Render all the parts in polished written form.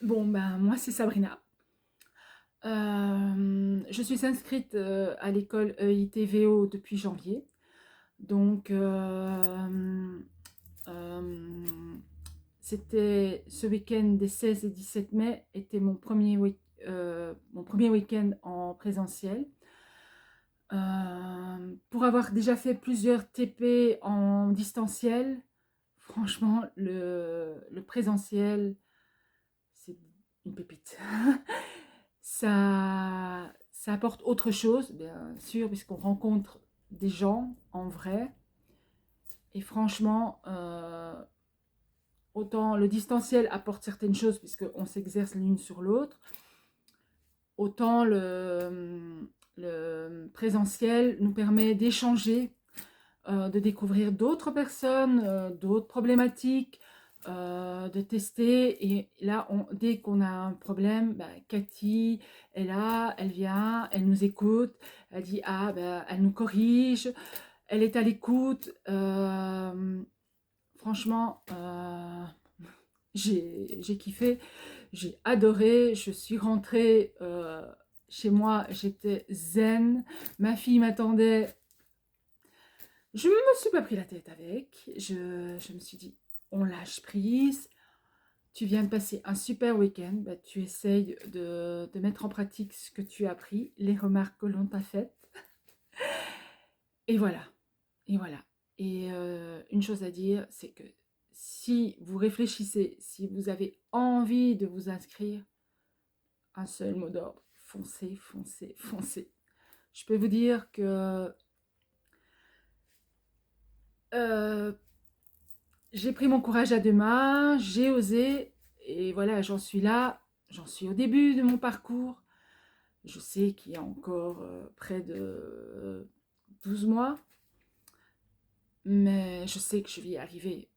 Bon, ben, moi, c'est Sabrina. Je suis inscrite à l'école EITVO depuis janvier. Donc, euh, c'était ce week-end des 16 et 17 mai, était mon premier week-end en présentiel. Pour avoir déjà fait plusieurs TP en distanciel, franchement, le présentiel, c'est une pépite. Ça apporte autre chose, bien sûr, puisqu'on rencontre des gens en vrai. Et franchement, autant le distanciel apporte certaines choses, puisqu'on s'exerce l'une sur l'autre, autant le présentiel nous permet d'échanger, de découvrir d'autres personnes, d'autres problématiques, de tester. Et là, dès qu'on a un problème, bah, Cathy est là, elle vient, elle nous écoute, elle dit ah, bah, elle nous corrige, elle est à l'écoute. Franchement, j'ai kiffé, j'ai adoré. Je suis rentrée chez moi, j'étais zen. Ma fille m'attendait. Je ne me suis pas pris la tête avec. Je me suis dit, on lâche prise. Tu viens de passer un super week-end. Bah, tu essayes de mettre en pratique ce que tu as appris, les remarques que l'on t'a faites. Et voilà. Et voilà. Et une chose à dire, c'est que si vous réfléchissez, si vous avez envie de vous inscrire, un seul mot d'ordre, foncez, foncez, foncez. Je peux vous dire que euh, j'ai pris mon courage à deux mains, j'ai osé, et voilà, j'en suis là, j'en suis au début de mon parcours. Je sais qu'il y a encore près de 12 mois, mais je sais que je vais y arriver.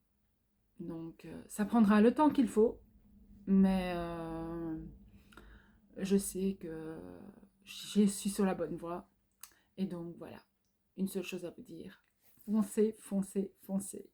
Donc, ça prendra le temps qu'il faut, mais je sais que je suis sur la bonne voie. Et donc, voilà, une seule chose à vous dire. Foncez, foncez, foncez.